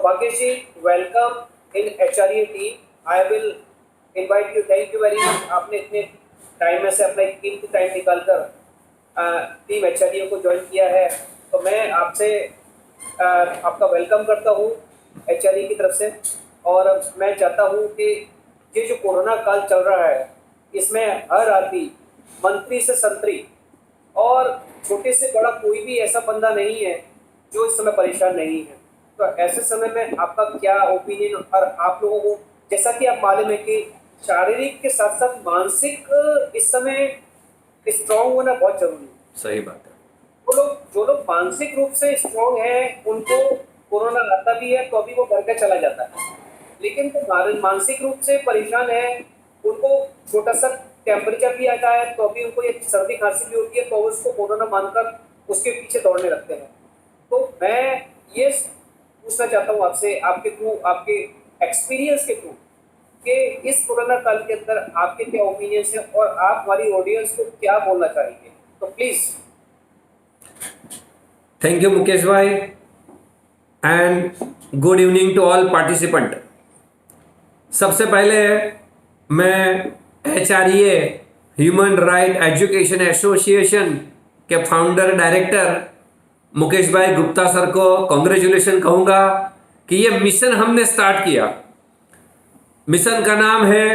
Bhagesh ji, welcome in HRE team. I will invite you. Thank you very much. आपने इतने time में से अपना एक कीमती टाइम निकालकर टीम HRE को ज्वाइन किया है, तो मैं आपसे आपका वेलकम करता हूँ HRE की तरफ से। और मैं चाहता हूँ कि ये जो कोरोना काल चल रहा है, इसमें हर आदमी, मंत्री से संतरी और छोटे से बड़ा कोई भी ऐसा बंदा नहीं है जो इस समय परेशान नहीं है। तो ऐसे समय में आपका क्या ओपिनियन, और आप लोगों को जैसा कि आप मालूम है कि शारीरिक के साथ साथ मानसिक इस समय स्ट्रांग होना बहुत जरूरी है। सही बात है। जो लोग मानसिक रूप से स्ट्रांग हैं, उनको कोरोना आता भी है तो अभी वो घर के चला जाता है, लेकिन जो मानसिक रूप से परेशान है, उनको छोटा सा टेम्परेचर भी आता है तो अभी उनको ये सर्दी खांसी भी होती है, तो उसको कोरोना मानकर उसके पीछे दौड़ने लगते हैं। तो मैं ये पूछना चाहता हूँ आपसे, आपके थ्रू, आपके एक्सपीरियंस के थ्रू, कि इस कोरोना काल के अंदर आपके क्या ओपिनियंस है और आप हमारी ऑडियंस को क्या बोलना चाहेंगे, तो प्लीज। थैंक यू मुकेश भाई, and good evening to all participant. सबसे पहले मैं HREA human right education association के फाउंडर डायरेक्टर मुकेश भाई गुप्ता सर को कॉन्ग्रेचुलेशन कहूँगा कि ये मिशन हमने स्टार्ट किया। मिशन का नाम है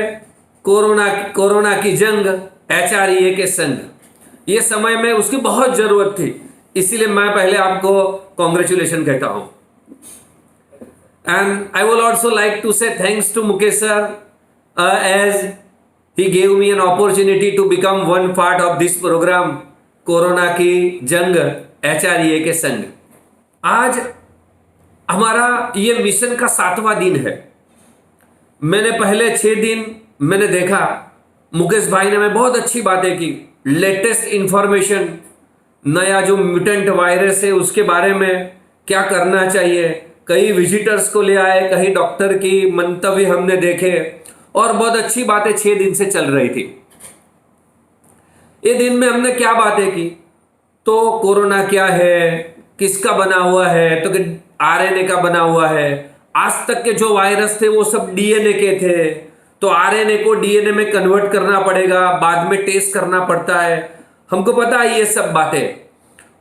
कोरोना की जंग HREA के संग। ये समय में उसकी बहुत ज़रूरत थी, इसीलिए मैं पहले आपको कॉन्ग्रेचुलेशन कहता हूँ। And I will also like to say thanks to Mukesh sir as he gave me an opportunity to become one part of this program corona की जंग HREA के संग। आज हमारा ये मिशन का 7वां दिन है। मैंने पहले 6 दिन मैंने देखा मुकेश भाई ने मैं बहुत अच्छी बातें की, लेटेस्ट इंफॉर्मेशन, नया जो म्यूटेंट वायरस है उसके बारे में क्या करना चाहिए, कई विजिटर्स को ले आए, कहीं डॉक्टर की मंतव्य हमने देखे और बहुत अच्छी बातें 6 दिन से चल रही थी। ये दिन में हमने क्या बातें की, तो कोरोना क्या है, किसका बना हुआ है, तो कि RNA का बना हुआ है। आज तक के जो वायरस थे वो सब DNA के थे, तो RNA को DNA में कन्वर्ट करना पड़ेगा, बाद में टेस्ट करना पड़ता है। हमको पता है ये सब बातें।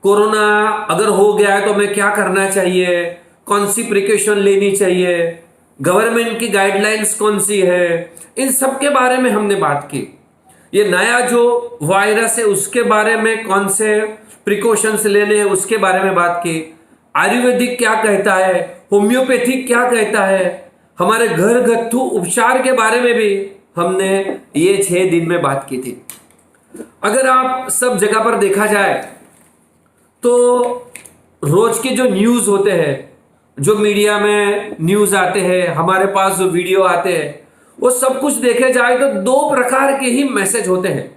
कोरोना अगर हो गया है तो हमें क्या करना चाहिए, कौन सी प्रिकॉशन लेनी चाहिए, गवर्नमेंट की गाइडलाइंस कौन सी है, इन सब के बारे में हमने बात की। ये नया जो वायरस है उसके बारे में कौन से प्रिकॉशंस लेने हैं उसके बारे में बात की। आयुर्वेदिक क्या कहता है, होम्योपैथिक क्या कहता है, हमारे घरगथ्थू उपचार के बारे में भी हमने ये 6 दिन में बात की थी। अगर आप सब जगह पर देखा जाए तो रोज के जो न्यूज़ होते हैं, जो मीडिया में न्यूज़ आते हैं, हमारे पास जो वीडियो आते हैं, वो सब कुछ देखे जाए तो 2 प्रकार के ही मैसेज होते हैं।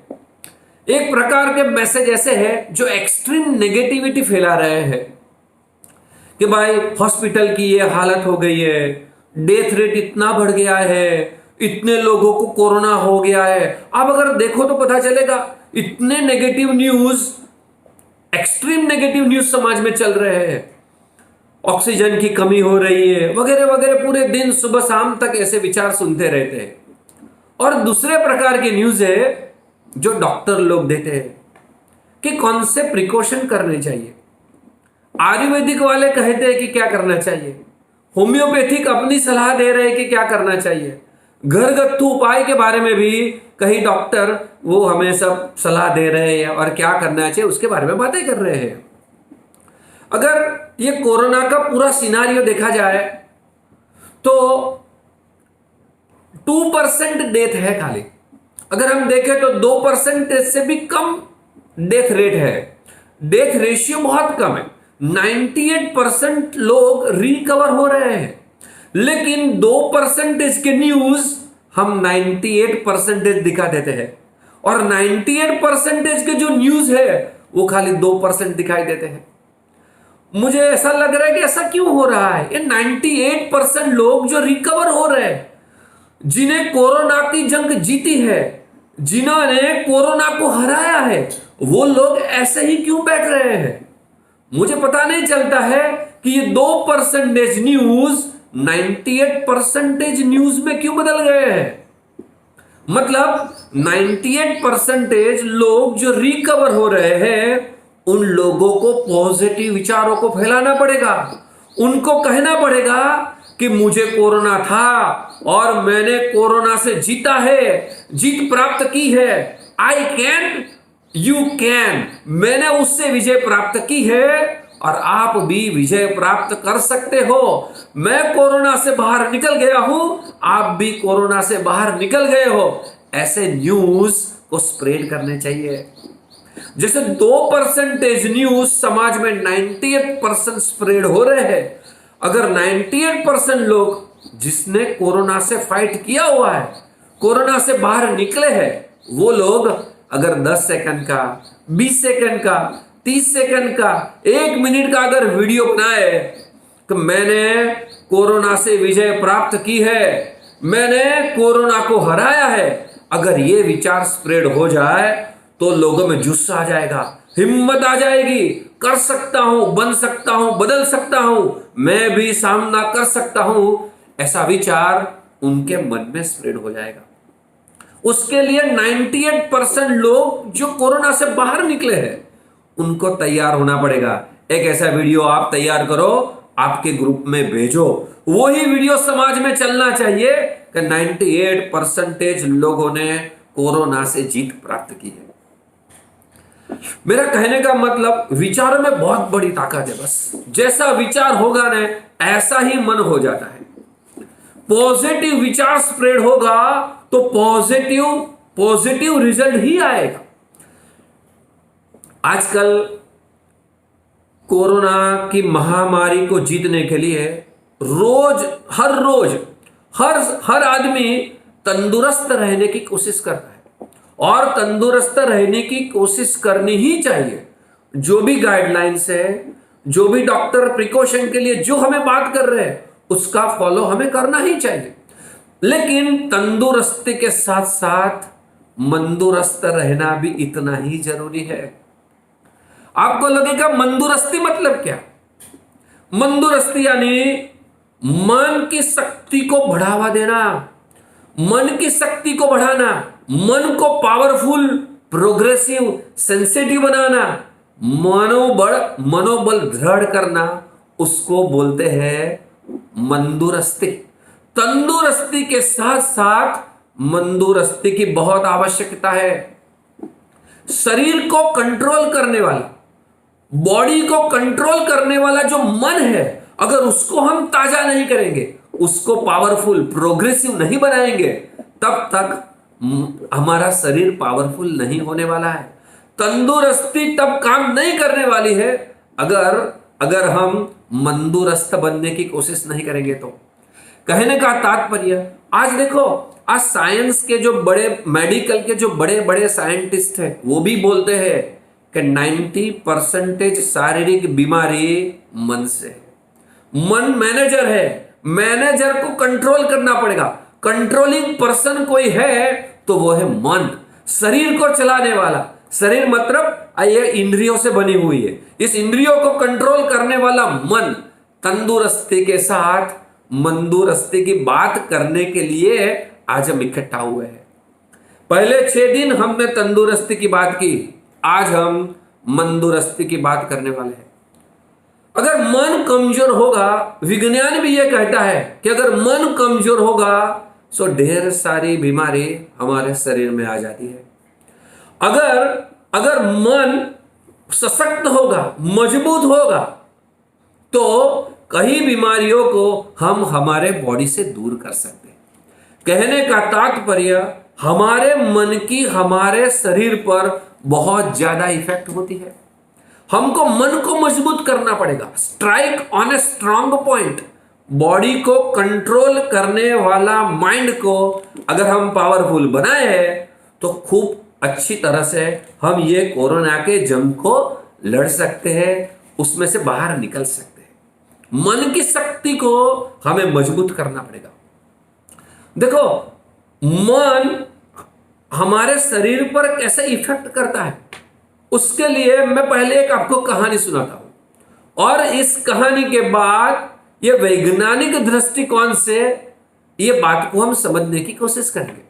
एक प्रकार के मैसेज ऐसे हैं जो एक्सट्रीम नेगेटिविटी फैला रहे हैं कि भाई हॉस्पिटल की ये हालत हो गई है, डेथ रेट इतना बढ़ गया है, इतने लोगों को कोरोना हो गया है। आप अगर देखो तो पता चलेगा इतने negative news, extreme negative news समाज में चल रहे हैं। ऑक्सीजन की कमी हो रही है वगैरह वगैरह, पूरे दिन सुबह शाम तक ऐसे विचार सुनते रहते हैं। और दूसरे प्रकार की न्यूज़ है जो डॉक्टर लोग देते हैं कि कौन से प्रिकॉशन करने चाहिए। आयुर्वेदिक वाले कहते हैं कि क्या करना चाहिए, होम्योपैथिक अपनी सलाह दे रहे हैं कि क्या करना चाहिए, घरगथ्थू उपाय के बारे में भी कई डॉक्टर वो हमें सब सलाह दे रहे हैं और क्या करना चाहिए उसके बारे में बातें कर रहे हैं। अगर ये कोरोना का पूरा सिनारियो देखा जाए तो 2% डेथ है खाली। अगर हम देखें तो 2% से भी कम डेथ रेट है। डेथ रेशियो बहुत कम है। 98% लोग रिकवर हो रहे हैं, लेकिन 2% के न्यूज हम 98% दिखा देते हैं, और 98% के जो न्यूज है वो खाली 2% दिखाई देते हैं। मुझे ऐसा लग रहा है कि ऐसा क्यों हो रहा है। ये 98% लोग जो रिकवर हो रहे हैं, जिन्हें कोरोना की जंग जीती है, जिन्होंने कोरोना को हराया है, वो लोग ऐसे ही क्यों बैठ रहे हैं। मुझे पता नहीं चलता है कि ये 2% न्यूज 98% न्यूज में क्यों बदल गए हैं? मतलब 98% लोग जो रिकवर हो रहे हैं, उन लोगों को पॉजिटिव विचारों को फैलाना पड़ेगा। उनको कहना पड़ेगा कि मुझे कोरोना था और मैंने कोरोना से जीता है, जीत प्राप्त की है। आई कैन, यू कैन, मैंने उससे विजय प्राप्त की है और आप भी विजय प्राप्त कर सकते हो। मैं कोरोना से बाहर निकल गया हूं, आप भी कोरोना से बाहर निकल गए हो। ऐसे न्यूज को स्प्रेड करने चाहिए। जैसे 2% न्यूज समाज में 98% स्प्रेड हो रहे हैं। अगर 98% लोग जिसने कोरोना से फाइट किया हुआ है, कोरोना से बाहर निकले हैं, वो लोग अगर 10 सेकंड का, 20 सेकंड का, 30 सेकंड का, 1 मिनट का अगर वीडियो बनाए कि मैंने कोरोना से विजय प्राप्त की है, मैंने कोरोना को हराया है, अगर ये विचार स्प्रेड हो जाए तो लोगों में जुस्सा आ जाएगा, हिम्मत आ जाएगी। कर सकता हूं, बन सकता हूं, बदल सकता हूं, मैं भी सामना कर सकता हूं, ऐसा विचार उनके मन में स्प्रेड हो जाएगा। उसके लिए 98% लोग जो कोरोना से बाहर निकले हैं, उनको तैयार होना पड़ेगा। एक ऐसा वीडियो आप तैयार करो, आपके ग्रुप में भेजो। वही वीडियो समाज में चलना चाहिए कि 98% लोगों ने कोरोना से जीत प्राप्त की है। मेरा कहने का मतलब, विचारों में बहुत बड़ी ताकत है। बस जैसा विचार होगा ना, ऐसा ही मन हो जाता है। पॉजिटिव विचार स्प्रेड होगा तो पॉजिटिव रिजल्ट ही आएगा। आजकल कोरोना की महामारी को जीतने के लिए हर रोज हर आदमी तंदुरुस्त रहने की कोशिश कर रहा है, और तंदुरुस्त रहने की कोशिश करनी ही चाहिए। जो भी गाइडलाइंस है, जो भी डॉक्टर प्रिकॉशन के लिए जो हमें बात कर रहे हैं, उसका फॉलो हमें करना ही चाहिए। लेकिन तंदुरुस्ती के साथ साथ मंदुरुस्त रहना भी इतना ही जरूरी है। आपको लगेगा मंदुरुस्ती मतलब क्या? मंदुरुस्ती यानी मन की शक्ति को बढ़ावा देना, मन की शक्ति को बढ़ाना, मन को पावरफुल, प्रोग्रेसिव, सेंसिटिव बनाना, मनोबल दृढ़ करना, उसको बोलते हैं मंदुरुस्ती। तंदुरुस्ती के साथ साथ मंदुरुस्ती की बहुत आवश्यकता है। शरीर को कंट्रोल करने वाला, बॉडी को कंट्रोल करने वाला जो मन है, अगर उसको हम ताजा नहीं करेंगे, उसको पावरफुल, प्रोग्रेसिव नहीं बनाएंगे, तब तक हमारा शरीर पावरफुल नहीं होने वाला है। तंदुरुस्ती तब काम नहीं करने वाली है अगर हम मंदुरुस्त बनने की कोशिश नहीं करेंगे। तो कहने का तात्पर्य, आज देखो, आज साइंस के जो बड़े, मेडिकल के जो बड़े बड़े साइंटिस्ट हैं, वो भी बोलते हैं कि 90% शारीरिक बीमारी मन से है। मन मैनेजर है, मैनेजर को कंट्रोल करना पड़ेगा। कंट्रोलिंग पर्सन कोई है तो वो है मन, शरीर को चलाने वाला। शरीर मतलब ये इंद्रियों से बनी हुई है, इस इंद्रियों को कंट्रोल करने वाला मन। तंदुरुस्ती के साथ मंदुरुस्ती की बात करने के लिए आज हम इकट्ठा हुए हैं। पहले 6 दिन हमने तंदुरुस्ती की बात की, आज हम मंदुरुस्ती की बात करने वाले हैं। अगर मन कमजोर होगा, विज्ञान भी यह कहता है कि अगर मन कमजोर होगा तो ढेर सारी बीमारी हमारे शरीर में आ जाती है। अगर मन सशक्त होगा, मजबूत होगा, तो कई बीमारियों को हम हमारे बॉडी से दूर कर सकते हैं। कहने का तात्पर्य, हमारे मन की हमारे शरीर पर बहुत ज्यादा इफेक्ट होती है। हमको मन को मजबूत करना पड़ेगा, strike on a strong point. Body को कंट्रोल करने वाला माइंड को अगर हम पावरफुल बनाए हैं तो खूब अच्छी तरह से हम ये कोरोना के जंग को लड़ सकते हैं, उसमें से बाहर निकल सकते हैं। मन की शक्ति को हमें मजबूत करना पड़ेगा। देखो, मन हमारे शरीर पर कैसे इफेक्ट करता है, उसके लिए मैं पहले एक आपको कहानी सुनाता हूं, और इस कहानी के बाद ये वैज्ञानिक दृष्टिकोण से ये बात को हम समझने की कोशिश करेंगे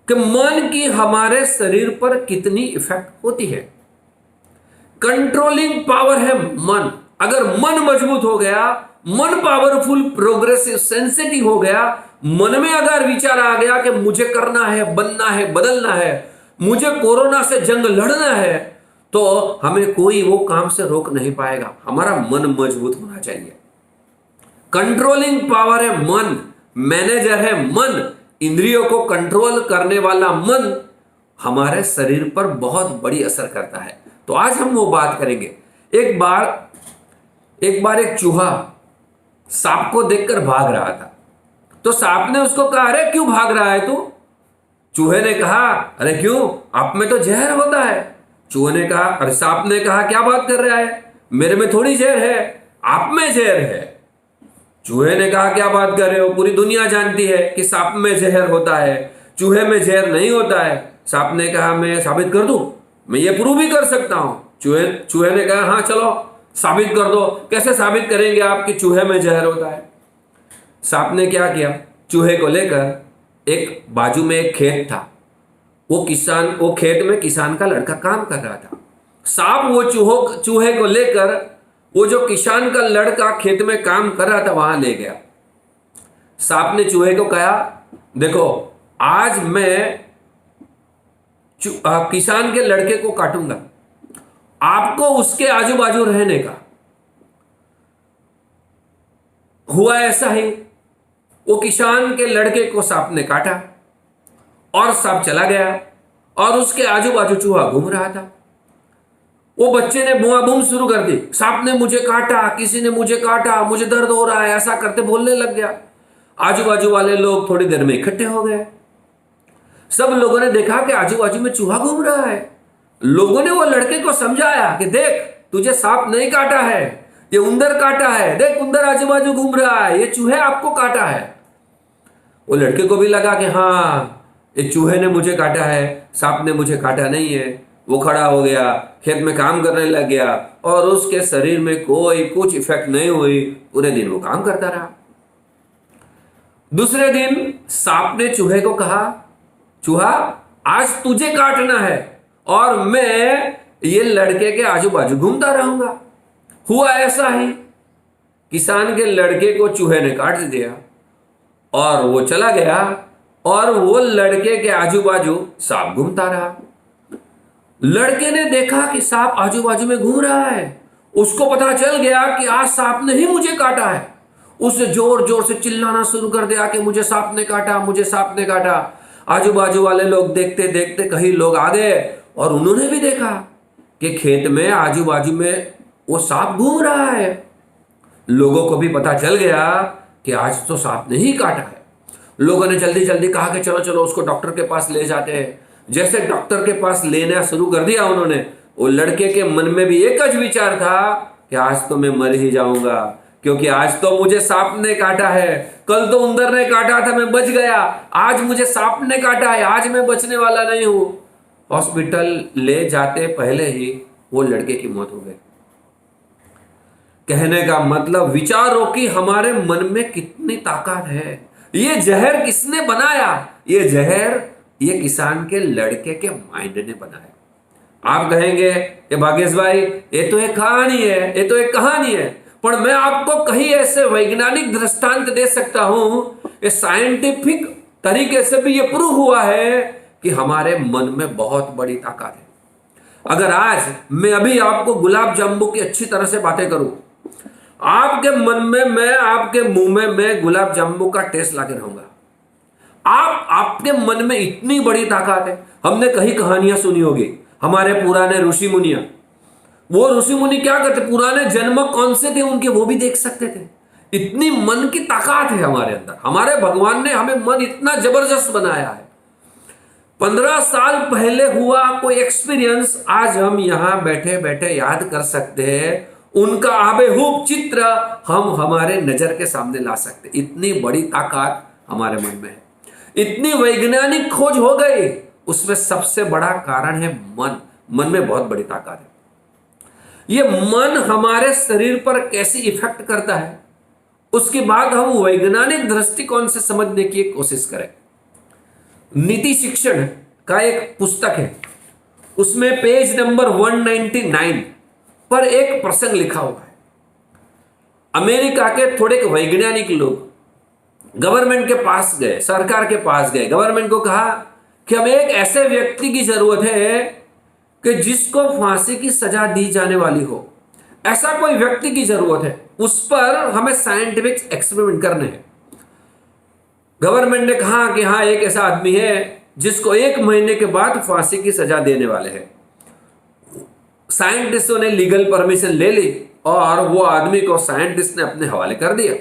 कि मन की हमारे शरीर पर कितनी इफेक्ट होती है। कंट्रोलिंग पावर है मन। अगर मन मजबूत हो गया, मन पावरफुल, प्रोग्रेसिव, सेंसिटिव हो गया, मन में अगर विचार आ गया कि मुझे करना है, बनना है, बदलना है, मुझे कोरोना से जंग लड़ना है, तो हमें कोई वो काम से रोक नहीं पाएगा। हमारा मन मजबूत होना चाहिए। कंट्रोलिंग पावर है मन, मैनेजर है मन, इंद्रियों को कंट्रोल करने वाला मन हमारे शरीर पर बहुत बड़ी असर करता है। तो आज हम वो बात करेंगे। एक बार एक चूहा सांप को देखकर भाग रहा था। तो सांप ने उसको कहा, अरे क्यों भाग रहा है तू? चूहे ने कहा, अरे क्यों, आप में तो जहर होता है। चूहे ने कहा, अरे सांप ने कहा, क्या बात कर रहा है, मेरे में थोड़ी जहर है, आप में जहर है। चूहे ने कहा, क्या बात कर रहे हो, पूरी दुनिया जानती है कि सांप में जहर होता है, चूहे में जहर नहीं होता है। सांप ने कहा, मैं साबित कर दूं, मैं ये प्रूव भी कर सकता हूं। चूहे ने कहा, हाँ चलो साबित कर दो। कैसे साबित करेंगे आप कि चूहे में जहर होता है? सांप ने क्या किया, चूहे को लेकर एक बाजू में एक खेत था, वो खेत में किसान का लड़का काम कर रहा था। सांप वो चूहे को लेकर वो जो किसान का लड़का खेत में काम कर रहा था वहां ले गया। सांप ने चूहे को कहा, देखो आज मैं किसान के लड़के को काटूंगा, आपको उसके आजू बाजू रहने का। हुआ ऐसा ही, वो किसान के लड़के को सांप ने काटा और सांप चला गया और उसके आजू बाजू चूहा घूम रहा था। वो बच्चे ने बुआ बूम शुरू कर दी, सांप ने मुझे काटा, किसी ने मुझे काटा, मुझे दर्द हो रहा है, ऐसा करते बोलने लग गया। आजू बाजू वाले लोग थोड़ी देर में इकट्ठे हो गए। सब लोगों ने देखा कि आजू बाजू में चूहा घूम रहा है। लोगों ने वो लड़के को समझाया कि देख, तुझे सांप नहीं काटा है, ये उंदर काटा है, देख उंदर आजू बाजू घूम रहा है, ये चूहे आपको काटा है। वो लड़के को भी लगा कि हाँ, ये चूहे ने मुझे काटा है, सांप ने मुझे काटा नहीं है। वो खड़ा हो गया, खेत में काम करने लग गया और उसके शरीर में कोई कुछ इफेक्ट नहीं हुई। पूरे दिन वो काम करता रहा। दूसरे दिन सांप ने चूहे को कहा, चूहा आज तुझे काटना है और मैं ये लड़के के आजू बाजू घूमता रहूंगा। हुआ ऐसा ही, किसान के लड़के को चूहे ने काट दिया और वो चला गया और वो लड़के के आजू बाजू सांप घूमता रहा। लड़के ने देखा कि सांप आजू बाजू में घूम रहा है। उसको पता चल गया कि आज सांप ने ही मुझे काटा है। उसने जोर जोर से चिल्लाना शुरू कर दिया कि मुझे सांप ने काटा, मुझे सांप ने काटा। आजू बाजू वाले लोग देखते देखते कहीं लोग आ गए और उन्होंने भी देखा कि खेत में आजू बाजू में वो सांप घूम रहा है। लोगों को भी पता चल गया कि आज तो सांप ने ही काटा है। लोगों ने जल्दी जल्दी कहा कि चलो चलो उसको डॉक्टर के पास ले जाते हैं। जैसे डॉक्टर के पास लेना शुरू कर दिया उन्होंने, वो लड़के के मन में भी एक ज विचार था कि आज तो मैं मर ही जाऊंगा, क्योंकि आज तो मुझे सांप ने काटा है। कल तो उंदर ने काटा था, मैं बच गया, आज मुझे सांप ने काटा है, आज मैं बचने वाला नहीं हूं। हॉस्पिटल ले जाते पहले ही वो लड़के की मौत हो गई। कहने का मतलब, विचारों की हमारे मन में कितनी ताकत है। ये जहर किसने बनाया? ये जहर ये किसान के लड़के के माइंड ने बनाया। आप कहेंगे कि भाग्येश भाई ये तो एक कहानी है, ये तो एक कहानी है, पर मैं आपको कहीं ऐसे वैज्ञानिक दृष्टांत दे सकता हूं, ये साइंटिफिक तरीके से भी ये प्रूव हुआ है कि हमारे मन में बहुत बड़ी ताकत है। अगर आज मैं अभी आपको गुलाब जामुन की अच्छी तरह से बातें करूं, आपके मन में मैं आपके मुंह में मैं गुलाब जामुन का टेस्ट लाके रहूंगा। आपके मन में इतनी बड़ी ताकत है। हमने कई कहानियां सुनी होगी, हमारे पुराने ऋषि मुनिया, वो ऋषि मुनि क्या करते, पुराने जन्म कौन से थे उनके वो भी देख सकते थे। इतनी मन की ताकत है हमारे अंदर। हमारे भगवान ने हमें मन इतना जबरदस्त बनाया है। 15 साल पहले हुआ कोई एक्सपीरियंस आज हम यहां बैठे बैठे याद कर सकते हैं। उनका आबेहूब चित्र हम हमारे नजर के सामने ला सकते। इतनी बड़ी ताकत हमारे मन में है। इतनी वैज्ञानिक खोज हो गई, उसमें सबसे बड़ा कारण है मन। मन में बहुत बड़ी ताकत है। ये मन हमारे शरीर पर कैसी इफेक्ट करता है, उसके बाद हम वैज्ञानिक दृष्टिकोण से समझने की कोशिश करें। नीति शिक्षण का एक पुस्तक है, उसमें पेज नंबर 199 पर एक प्रसंग लिखा हुआ है। अमेरिका के थोड़े वैज्ञानिक लोग गवर्नमेंट के पास गए, सरकार के पास गए, गवर्नमेंट को कहा कि हमें एक ऐसे व्यक्ति की जरूरत है कि जिसको फांसी की सजा दी जाने वाली हो, ऐसा कोई व्यक्ति की जरूरत है, उस पर हमें साइंटिफिक एक्सपेरिमेंट करने हैं। गवर्नमेंट ने कहा कि हाँ, एक ऐसा आदमी है जिसको 1 महीने के बाद फांसी की सजा देने वाले हैं। साइंटिस्टों ने लीगल परमिशन ले ली और वो आदमी को साइंटिस्ट ने अपने हवाले कर दिया।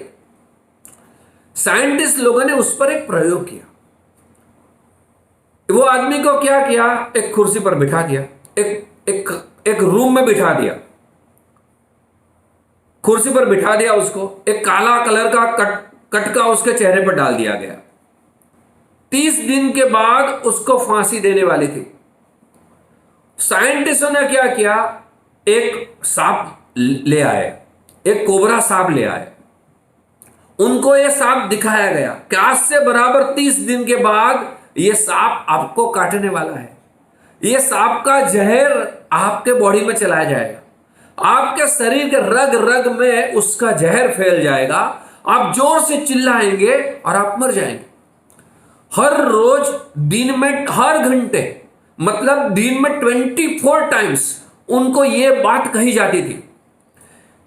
साइंटिस्ट लोगों ने उस पर एक प्रयोग किया। वो आदमी को क्या किया, एक कुर्सी पर बिठा दिया, एक रूम में बिठा दिया, कुर्सी पर बिठा दिया, उसको एक काला कलर का कटका उसके चेहरे पर डाल दिया गया। 30 दिन के बाद उसको फांसी देने वाली थी। साइंटिस्टों ने क्या किया, एक सांप ले आए, एक कोबरा सांप ले आए। उनको यह सांप दिखाया गया कि आज से बराबर 30 दिन के बाद यह सांप आपको काटने वाला है। यह सांप का जहर आपके बॉडी में चला जाएगा, आपके शरीर के रग रग में उसका जहर फैल जाएगा, आप जोर से चिल्लाएंगे और आप मर जाएंगे। हर रोज दिन में, हर घंटे, मतलब दिन में 24 टाइम्स उनको यह बात कही जाती थी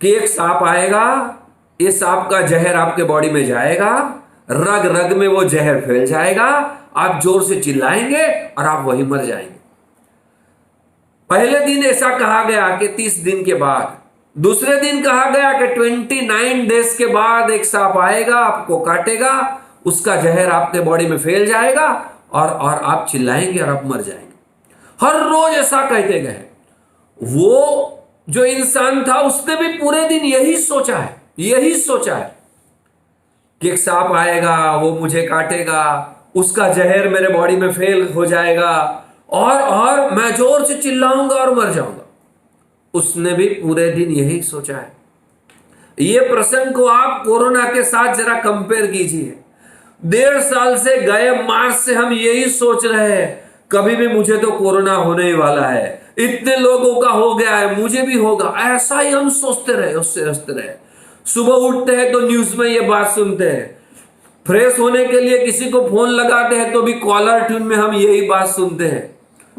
कि एक सांप आएगा, ये सांप का जहर आपके बॉडी में जाएगा, रग रग में वो जहर फैल जाएगा, आप जोर से चिल्लाएंगे और आप वहीं मर जाएंगे। पहले दिन ऐसा कहा गया कि 30 दिन के बाद, दूसरे दिन कहा गया कि 29 डेज के बाद एक सांप आएगा, आपको काटेगा, उसका जहर आपके बॉडी में फैल जाएगा और आप चिल्लाएंगे और आप मर जाएंगे। हर रोज ऐसा कहते गए। वो जो इंसान था उसने भी पूरे दिन यही सोचा है कि एक सांप आएगा, वो मुझे काटेगा, उसका जहर मेरे बॉडी में फेल हो जाएगा और मैं जोर से चिल्लाऊंगा और मर जाऊंगा। उसने भी पूरे दिन यही सोचा है। ये प्रसंग को आप कोरोना के साथ जरा कंपेयर कीजिए। 1.5 साल से, गए मार्च से हम यही सोच रहे हैं कभी भी मुझे तो कोरोना होने ही वाला है, इतने लोगों का हो गया है, मुझे भी होगा, ऐसा ही हम सोचते रहे। सुबह उठते हैं तो न्यूज में ये बात सुनते हैं, फ्रेश होने के लिए किसी को फोन लगाते हैं तो भी कॉलर ट्यून में हम यही बात सुनते हैं,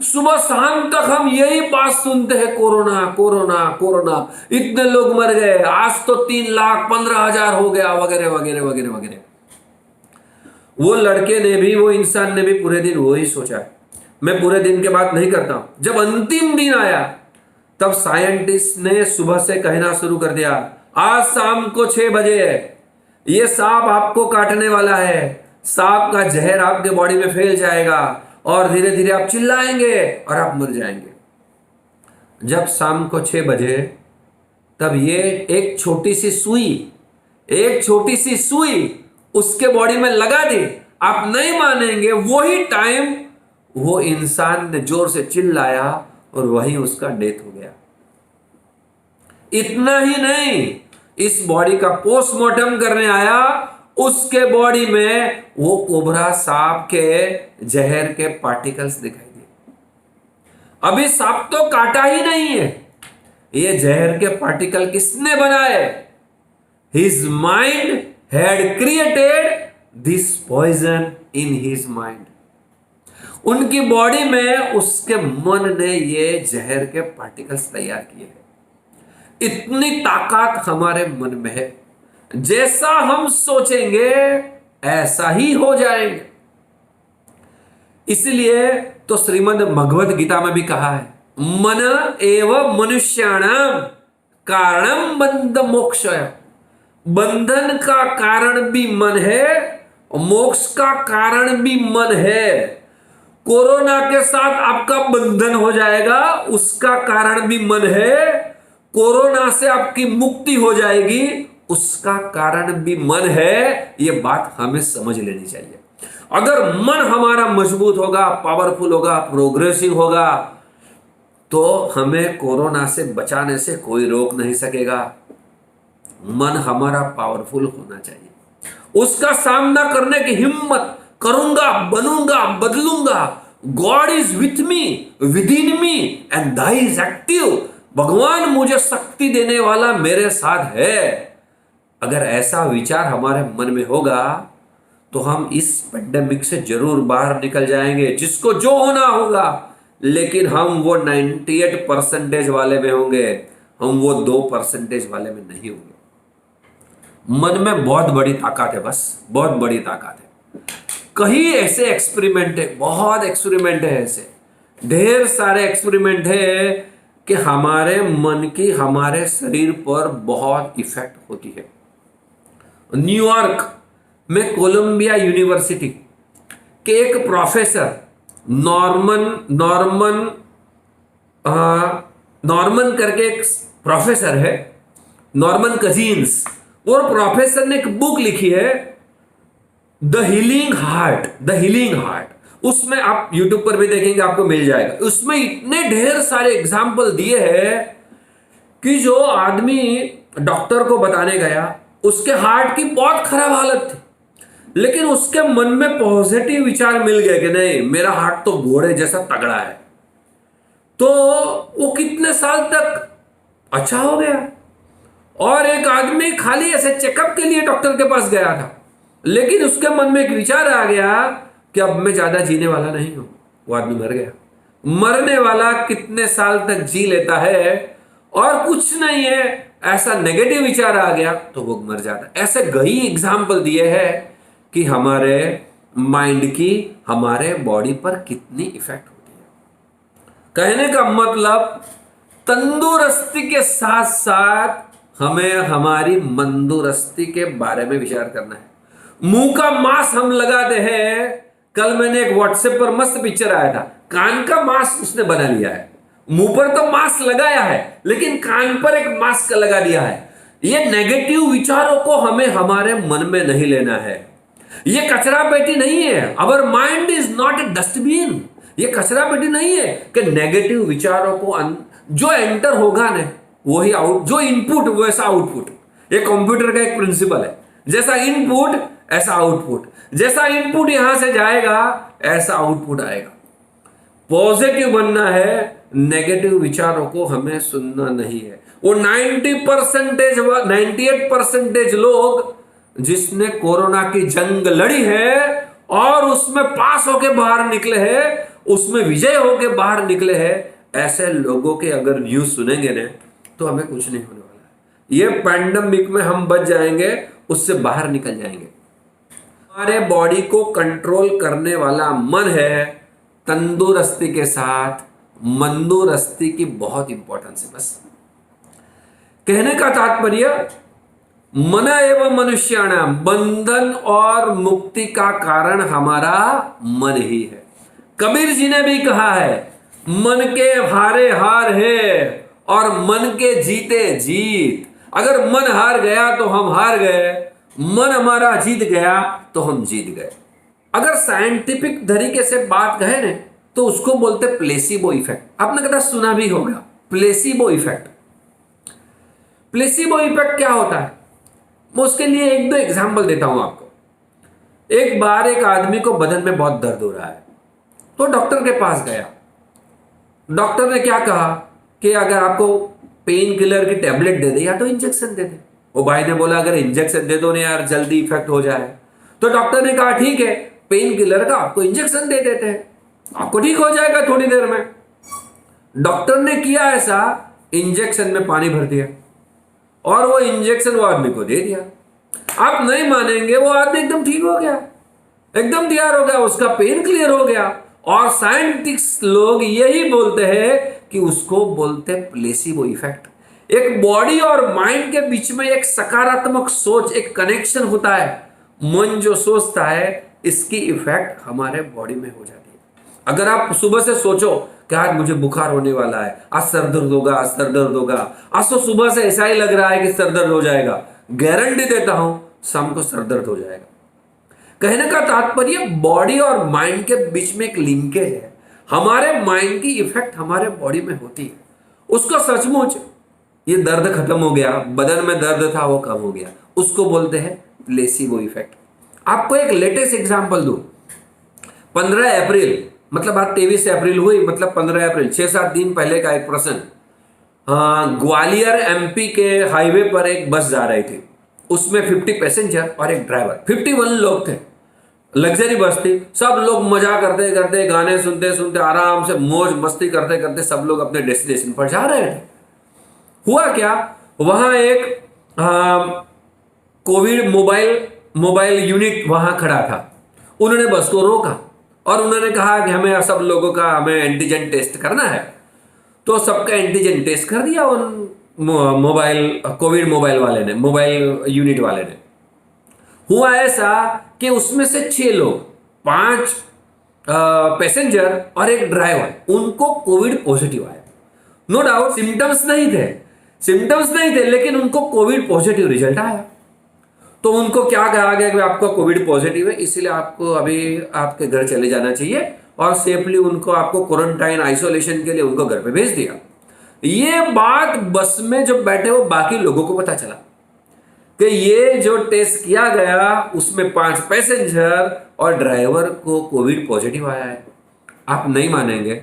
सुबह शाम तक हम यही बात सुनते हैं, कोरोना कोरोना कोरोना, इतने लोग मर गए, आज तो 3,15,000 हो गया, वगैरह वगैरह वगैरह वगैरह। वो लड़के ने भी, वो इंसान ने भी पूरे दिन वही सोचा है। मैं पूरे दिन की बात नहीं करता हूं। जब अंतिम दिन आया तब साइंटिस्ट ने सुबह से कहना शुरू कर दिया, आज शाम को 6 बजे ये सांप आपको काटने वाला है, सांप का जहर आपके बॉडी में फैल जाएगा और धीरे धीरे आप चिल्लाएंगे और आप मर जाएंगे। जब शाम को 6 बजे, तब ये एक छोटी सी सुई उसके बॉडी में लगा दी। आप नहीं मानेंगे, वही टाइम वो इंसान ने जोर से चिल्लाया और वही उसका डेथ हो गया। इतना ही नहीं, इस बॉडी का पोस्टमार्टम करने आया, उसके बॉडी में वो कोबरा सांप के जहर के पार्टिकल्स दिखाई दिए। अभी सांप तो काटा ही नहीं है, ये जहर के पार्टिकल किसने बनाए? His mind had created this poison in his mind. उनकी बॉडी में उसके मन ने ये जहर के पार्टिकल्स तैयार किए हैं। इतनी ताकत हमारे मन में है, जैसा हम सोचेंगे ऐसा ही हो जाएंगे। इसलिए तो श्रीमद् भगवद गीता में भी कहा है, मन एव मनुष्याणाम कारणम बंध मोक्षय। बंधन का कारण भी मन है, मोक्ष का कारण भी मन है। कोरोना के साथ आपका बंधन हो जाएगा, उसका कारण भी मन है। कोरोना से आपकी मुक्ति हो जाएगी, उसका कारण भी मन है। यह बात हमें समझ लेनी चाहिए। अगर मन हमारा मजबूत होगा, पावरफुल होगा, प्रोग्रेसिव होगा, तो हमें कोरोना से बचाने से कोई रोक नहीं सकेगा। मन हमारा पावरफुल होना चाहिए, उसका सामना करने की हिम्मत, करूंगा, बनूंगा, बदलूंगा, God is with me, with in me and thy is active, भगवान मुझे शक्ति देने वाला मेरे साथ है। अगर ऐसा विचार हमारे मन में होगा तो हम इस पेंडेमिक से जरूर बाहर निकल जाएंगे, जिसको जो होना होगा, लेकिन हम वो 98% वाले में होंगे, हम वो 2% वाले में नहीं होंगे। मन में बहुत बड़ी ताकत है, बस बहुत बड़ी ताकत है। कई ऐसे एक्सपेरिमेंट है, बहुत एक्सपेरिमेंट है, ऐसे ढेर सारे एक्सपेरिमेंट है कि हमारे मन की हमारे शरीर पर बहुत इफेक्ट होती है। न्यूयॉर्क में कोलंबिया यूनिवर्सिटी के एक प्रोफेसर नॉर्मन करके एक प्रोफेसर है, नॉर्मन कजिन्स, और प्रोफेसर ने एक बुक लिखी है द हीलिंग हार्ट। उसमें आप यूट्यूब पर भी देखेंगे, आपको मिल जाएगा। उसमें इतने ढेर सारे एग्जाम्पल दिए हैं कि जो आदमी डॉक्टर को बताने गया, उसके हार्ट की बहुत खराब हालत थी, लेकिन उसके मन में पॉजिटिव विचार मिल गए कि नहीं, मेरा हार्ट तो घोड़े जैसा तगड़ा है, तो वो कितने साल तक अच्छा हो गया। और एक आदमी खाली ऐसे चेकअप के लिए डॉक्टर के पास गया था, लेकिन उसके मन में एक विचार आ गया कि अब मैं ज्यादा जीने वाला नहीं हूं, वो आदमी मर गया। मरने वाला कितने साल तक जी लेता है और कुछ नहीं है, ऐसा नेगेटिव विचार आ गया तो वो मर जाता। ऐसे कई एग्जाम्पल दिए हैं कि हमारे माइंड की हमारे बॉडी पर कितनी इफेक्ट होती है। कहने का मतलब तंदुरुस्ती के साथ साथ हमें हमारी मंदुरुस्ती के बारे में विचार करना है। मुंह का मास्क हम लगाते हैं, कल मैंने एक व्हाट्सएप पर मस्त पिक्चर आया था, कान का मास्क उसने बना लिया है। मुंह पर तो मास्क लगाया है, लेकिन कान पर एक मास्क लगा दिया है। ये नेगेटिव विचारों को हमें हमारे मन में नहीं लेना है। ये कचरा पेटी नहीं है। Our mind is not a dustbin. ये कचरा पेटी नहीं है कि नेगेटिव विचारों को जो एंटर होगा ना वही आउट, जो इनपुट वैसा आउटपुट। ये कंप्यूटर का एक प्रिंसिपल है, जैसा इनपुट ऐसा आउटपुट, जैसा इनपुट यहां से जाएगा ऐसा आउटपुट आएगा। पॉजिटिव बनना है, नेगेटिव विचारों को हमें सुनना नहीं है। वो 98% लोग जिसने कोरोना की जंग लड़ी है और उसमें पास होके बाहर निकले हैं, उसमें विजय होके बाहर निकले हैं, ऐसे लोगों के अगर न्यूज सुनेंगे ना तो हमें कुछ नहीं होने वाला है। ये पैंडेमिक में हम बच जाएंगे, उससे बाहर निकल जाएंगे। हमारे बॉडी को कंट्रोल करने वाला मन है। तंदुरुस्ती के साथ मंदुरुस्ती की बहुत इंपॉर्टेंस है। बस कहने का तात्पर्य, मन एवं मनुष्याणाम, बंधन और मुक्ति का कारण हमारा मन ही है। कबीर जी ने भी कहा है, मन के हारे हार है और मन के जीते जीत। अगर मन हार गया तो हम हार गए, मन हमारा जीत गया तो हम जीत गए। अगर साइंटिफिक तरीके से बात कहे ना तो उसको बोलते प्लेसिबो इफेक्ट। आपने कदा सुना भी होगा प्लेसिबो इफेक्ट। प्लेसिबो इफेक्ट क्या होता है, मैं उसके लिए एक दो एग्जांपल देता हूं आपको। एक बार एक आदमी को बदन में बहुत दर्द हो रहा है, तो डॉक्टर के पास गया। डॉक्टर ने क्या कहा कि अगर आपको पेन किलर की टेबलेट दे दे या तो इंजेक्शन दे दे। वो भाई ने बोला अगर इंजेक्शन दे दो ना यार, जल्दी इफेक्ट हो जाए। तो डॉक्टर ने कहा ठीक है, पेन किलर का आपको इंजेक्शन दे देते हैं, आपको ठीक हो जाएगा थोड़ी देर में। डॉक्टर ने किया ऐसा, इंजेक्शन में पानी भर दिया और वो इंजेक्शन वो आदमी को दे दिया। आप नहीं मानेंगे, वो आदमी एकदम ठीक हो गया, एकदम तैयार हो गया, उसका पेन क्लियर हो गया। और साइंटिस्ट लोग यही बोलते हैं कि उसको बोलते प्लेसिबो इफेक्ट। एक बॉडी और माइंड के बीच में एक सकारात्मक सोच, एक कनेक्शन होता है। मन जो सोचता है इसकी इफेक्ट हमारे बॉडी में हो जाती है। अगर आप सुबह से सोचो कि आज मुझे बुखार होने वाला है, आज सर दर्द होगा, आज सर दर्द होगा, आज तो सुबह से ऐसा ही लग रहा है कि सर दर्द हो जाएगा, गारंटी देता हूं शाम को सर दर्द हो जाएगा। कहने का तात्पर्य, बॉडी और माइंड के बीच में एक लिंकेज है। हमारे माइंड की इफेक्ट हमारे बॉडी में होती है। उसको सचमुच ये दर्द खत्म हो गया, बदन में दर्द था वो कम हो गया, उसको बोलते हैं प्लेसिबो इफेक्ट। आपको एक लेटेस्ट एग्जांपल दूं, 15 अप्रैल मतलब आज 23 अप्रैल हुई, मतलब 15 अप्रैल 6-7 दिन पहले का एक प्रसंग। हाँ, ग्वालियर एमपी के हाईवे पर एक बस जा रही थी, उसमें 50 पैसेंजर और एक ड्राइवर, 51 लोग थे। लग्जरी बस थी, सब लोग मजा करते करते, गाने सुनते सुनते, आराम से मौज मस्ती करते करते सब लोग अपने डेस्टिनेशन पर जा रहे थे। हुआ क्या, वहां एक कोविड मोबाइल यूनिट वहां खड़ा था। उन्होंने बस को रोका और उन्होंने कहा कि हमें सब लोगों का हमें एंटीजन टेस्ट करना है। तो सबका एंटीजन टेस्ट कर दिया उन कोविड मोबाइल यूनिट वाले ने। हुआ ऐसा कि उसमें से 6 लोग, 5 पैसेंजर और एक ड्राइवर, उनको कोविड पॉजिटिव आया। नो डाउट सिम्टम्स नहीं थे लेकिन उनको कोविड पॉजिटिव रिजल्ट आया। तो उनको क्या कहा गया कि आपको कोविड पॉजिटिव है, इसलिए आपको अभी आपके घर चले जाना चाहिए, और सेफली उनको आपको क्वारंटाइन आइसोलेशन के लिए उनको घर पे भेज दिया। ये बात बस में जब बैठे हो बाकी लोगों को पता चला कि ये जो टेस्ट किया गया उसमें 5 पैसेंजर और ड्राइवर को कोविड पॉजिटिव आया है। आप नहीं मानेंगे,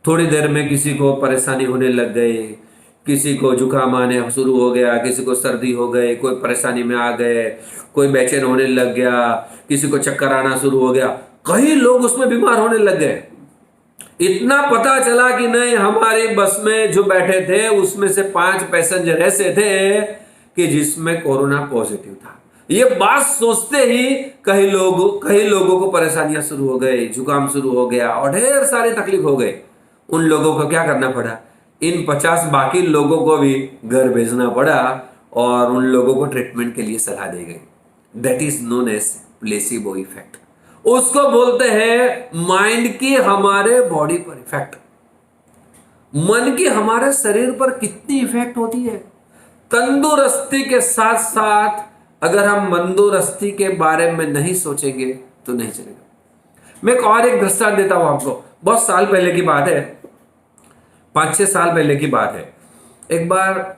थोड़ी देर में किसी को परेशानी होने लग गई, किसी को जुकाम आने शुरू हो गया, किसी को सर्दी हो गई, कोई परेशानी में आ गए, कोई बेचैन होने लग गया, किसी को चक्कर आना शुरू हो गया, कई लोग उसमें बीमार होने लग गए। इतना पता चला कि नहीं, हमारी बस में जो बैठे थे उसमें से 5 पैसेंजर ऐसे थे कि जिसमें कोरोना पॉजिटिव था। ये बात सोचते ही कई लोगों को परेशानियां शुरू हो गई, जुकाम शुरू हो गया और ढेर सारी तकलीफ हो गई। उन लोगों को क्या करना पड़ा, इन 50 बाकी लोगों को भी घर भेजना पड़ा और उन लोगों को ट्रीटमेंट के लिए सलाह दी गई। That is known as placebo effect. उसको बोलते हैं माइंड की हमारे बॉडी पर इफेक्ट। मन की हमारे शरीर पर कितनी इफेक्ट होती है। तंदुरुस्ती के साथ साथ अगर हम मंदुरुस्ती के बारे में नहीं सोचेंगे तो नहीं चलेगा। मैं एक दृष्टांत देता हूं आपको। बहुत साल पहले की बात है, 5-6 साल पहले की बात है। एक बार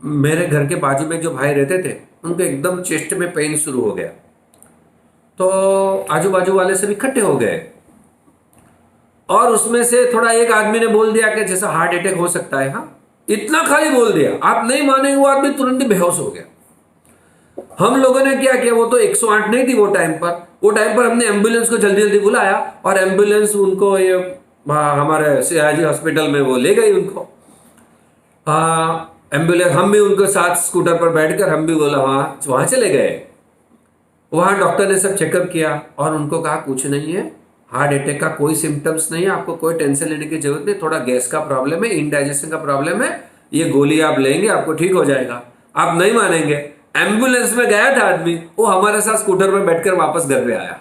मेरे घर के बाजू में जो भाई रहते थे, उनको एकदम चेस्ट में पेन शुरू हो गया। तो आजू बाजू वाले सब इकट्ठे हो गए और उसमें से थोड़ा एक आदमी ने बोल दिया कि जैसा हार्ट अटैक हो सकता है। हाँ, इतना खाली बोल दिया, आप नहीं मानेंगे, वो आदमी तुरंत बेहोश हो गया। हम लोगों ने क्या किया, वो तो 108 नहीं थी वो टाइम पर हमने एम्बुलेंस को जल्दी जल्दी बुलाया और एम्बुलेंस उनको ये हमारे सियाजी हॉस्पिटल में वो ले गई उनको। एम्बुलेंस, हम भी उनके साथ स्कूटर पर बैठकर हम भी बोला वहां चले गए। वहां डॉक्टर ने सब चेकअप किया और उनको कहा कुछ नहीं है, हार्ट अटैक का कोई सिम्टम्स नहीं है, आपको कोई टेंशन लेने की जरूरत नहीं, थोड़ा गैस का प्रॉब्लम है, इंडाइजेशन का प्रॉब्लम है, ये गोली आप लेंगे आपको ठीक हो जाएगा। आप नहीं मानेंगे, एम्बुलेंस में गया था आदमी, वो हमारे साथ स्कूटर में बैठकर वापस घर पे आया,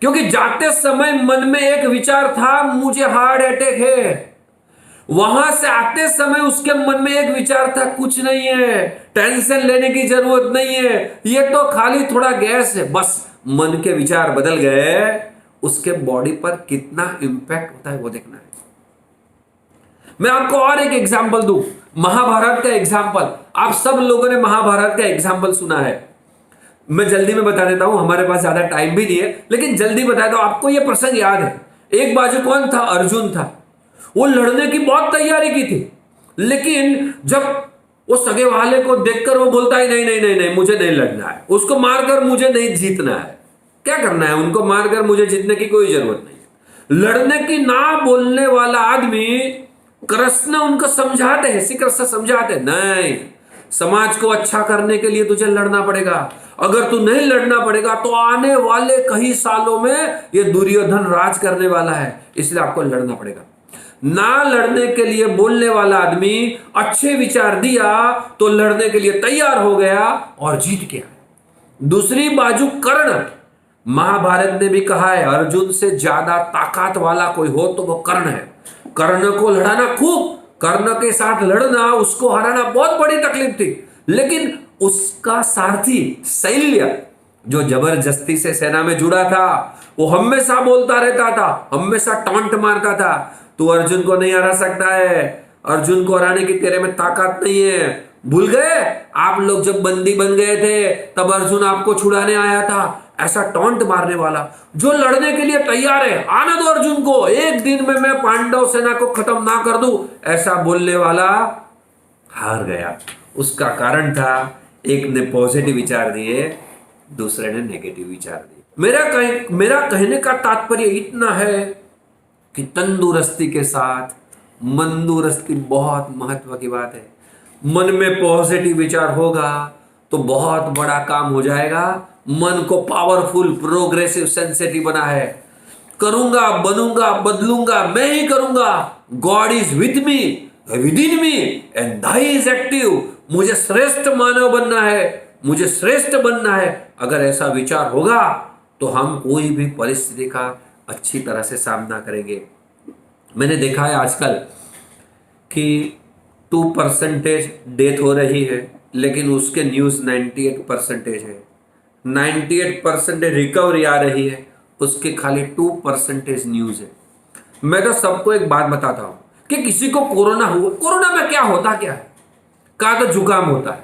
क्योंकि जाते समय मन में एक विचार था मुझे हार्ट अटैक है। वहां से आते समय उसके मन में एक विचार था कुछ नहीं है, टेंशन लेने की जरूरत नहीं है, ये तो खाली थोड़ा गैस है। बस मन के विचार बदल गए, उसके बॉडी पर कितना इंपैक्ट होता है वो देखना है। मैं आपको और एक एग्जांपल दूं, महाभारत का एग्जांपल। आप सब लोगों ने महाभारत का एग्जांपल सुना है, मैं जल्दी में बता देता हूं, हमारे पास ज्यादा टाइम भी नहीं है, लेकिन जल्दी बता दो। आपको यह प्रसंग याद है, एक बाजू कौन था, अर्जुन था। वो लड़ने की बहुत तैयारी की थी, लेकिन जब वो सगे वाले को देखकर वो बोलता है नहीं नहीं नहीं नहीं, मुझे नहीं लड़ना है, उसको मारकर मुझे नहीं जीतना है। क्या करना है, उनको मारकर मुझे जीतने की कोई जरूरत नहीं। लड़ने की ना बोलने वाला आदमी कृष्ण उनको समझाते हैं, श्री कृष्ण समझाते हैं, नहीं, समाज को अच्छा करने के लिए तुझे लड़ना पड़ेगा। अगर तू नहीं लड़ना पड़ेगा तो आने वाले कई सालों में ये दुर्योधन राज करने वाला है, इसलिए आपको लड़ना पड़ेगा। ना लड़ने के लिए बोलने वाला आदमी अच्छे विचार दिया तो लड़ने के लिए तैयार हो गया और जीत गया। दूसरी बाजू कर्ण, महाभारत ने भी कहा है अर्जुन से ज्यादा ताकत वाला कोई हो तो वो कर्ण है। कर्ण को लड़ाना खूब, कर्ण के साथ लड़ना, उसको हराना बहुत बड़ी तकलीफ थी, लेकिन उसका सारथी शैल्य जो जबरदस्ती से सेना में जुड़ा था, वो हमेशा बोलता रहता था, हमेशा टॉन्ट मारता था, तू अर्जुन को नहीं हरा सकता है, अर्जुन को हराने की तेरे में ताकत नहीं है। भूल गए आप लोग जब बंदी बन गए थे तब अर्जुन आपको छुड़ाने आया था, ऐसा टॉन्ट मारने वाला जो लड़ने के लिए तैयार है, आने दो अर्जुन को, एक दिन में मैं पांडव सेना को खत्म ना कर दूं, ऐसा बोलने वाला हार गया। उसका कारण था एक ने पॉजिटिव विचार दिए, दूसरे ने नेगेटिव विचार दिए। मेरा कहने का तात्पर्य इतना है कि तंदुरुस्ती के साथ मंदुरुस्ती बहुत महत्व की बात है। मन में पॉजिटिव विचार होगा तो बहुत बड़ा काम हो जाएगा। मन को पावरफुल, प्रोग्रेसिव, सेंसिटिव बना है। करूंगा, बनूंगा, बदलूंगा, मैं ही करूंगा। God is with me, with in me and thy is active. मुझे श्रेष्ठ मानव बनना है, मुझे श्रेष्ठ बनना है। अगर ऐसा विचार होगा तो हम कोई भी परिस्थिति का अच्छी तरह से सामना करेंगे। मैंने देखा है आजकल कि 2% डेथ हो रही है, लेकिन उसके न्यूज़ 98% है। 98% रिकवरी आ रही है, उसके खाली 2% न्यूज़ है। मैं तो सबको एक बात बताता हूँ कि किसी को कोरोना हुआ, कोरोना में क्या होता क्या है? कहाँ तो जुकाम होता है,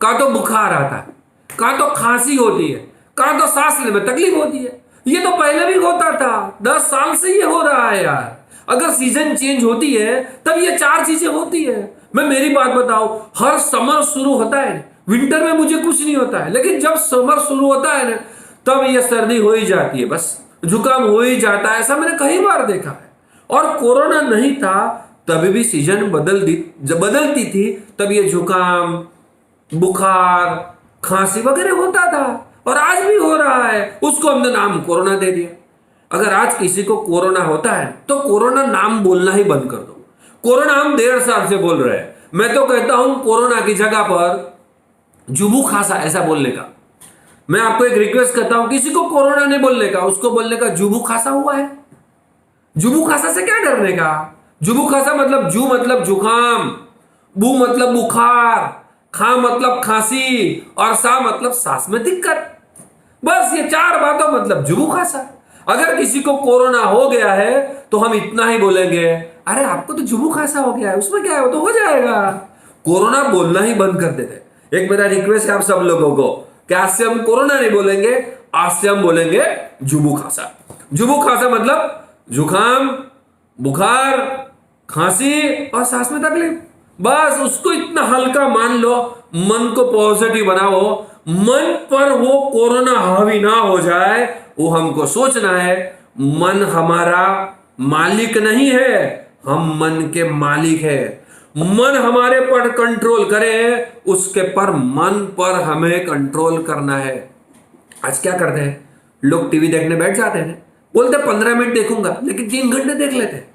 कहाँ तो बुखार आता है, कहाँ तो खांसी होती है, कहाँ तो सांस लेने में तकलीफ होती है। ये तो पहले भी होता था, 10 साल से ये हो रहा है यार। अगर सीजन चेंज होती है तब ये 4 चीजें होती है। मैं मेरी बात बताऊं, हर समर शुरू होता है, विंटर में मुझे कुछ नहीं होता है, लेकिन जब समर शुरू होता है ना तब ये सर्दी हो ही जाती है, बस जुकाम हो ही जाता है। ऐसा मैंने कई बार देखा है। और कोरोना नहीं था तभी भी सीजन बदलती थी, तब ये जुकाम, बुखार, खांसी वगैरह होता था, और आज भी हो रहा है। उसको हमने नाम कोरोना दे दिया। अगर आज किसी को कोरोना होता है तो कोरोना नाम बोलना ही बंद कर दो। कोरोना हम 1.5 साल से बोल रहे हैं। मैं तो कहता हूं कोरोना की जगह पर जुबू खासा ऐसा बोलने का। मैं आपको एक रिक्वेस्ट करता हूं, किसी को कोरोना नहीं बोलने का, उसको बोलने का जुबू खासा हुआ है। जुबू खासा से क्या डरने का? जुबू खासा मतलब जू मतलब जुकाम, बू मतलब बुखार, खा मतलब खांसी, और सा मतलब सांस में दिक्कत। बस ये 4 बातों मतलब जुबू खासा। अगर किसी को कोरोना हो गया है तो हम इतना ही बोलेंगे, अरे आपको तो जुबू खासा हो गया है, उसमें क्या है, वो तो हो जाएगा। कोरोना बोलना ही बंद कर देते। एक मेरा रिक्वेस्ट है आप सब लोगों को कि आज से हम कोरोना नहीं बोलेंगे, आज से हम बोलेंगे जुबू खासा। जुबू खासा मतलब जुकाम, बुखार, खांसी और सांस में तकलीफ। बस उसको इतना हल्का मान लो, मन को पॉजिटिव बनाओ, मन पर वो कोरोना हावी ना हो जाए, वो हमको सोचना है। मन हमारा मालिक नहीं है, हम मन के मालिक है। मन हमारे पर कंट्रोल करे, उसके पर मन पर हमें कंट्रोल करना है। आज क्या करते हैं लोग, टीवी देखने बैठ जाते हैं, बोलते 15 मिनट देखूंगा, लेकिन 3 घंटे देख लेते हैं।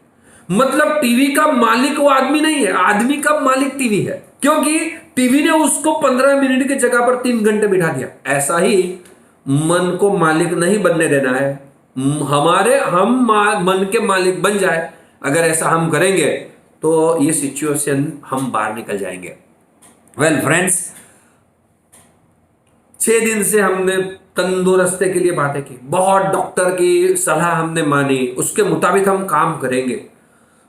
मतलब टीवी का मालिक वो आदमी नहीं है, आदमी का मालिक टीवी है, क्योंकि टीवी ने उसको 15 मिनट की जगह पर 3 घंटे बिठा दिया। ऐसा ही मन को मालिक नहीं बनने देना है, हम मन के मालिक बन जाए। अगर ऐसा हम करेंगे तो ये सिचुएशन हम बाहर निकल जाएंगे। वेल फ्रेंड्स, 6 दिन से हमने तंदुरुस्ती के लिए बातें की, बहुत डॉक्टर की सलाह हमने मानी, उसके मुताबिक हम काम करेंगे।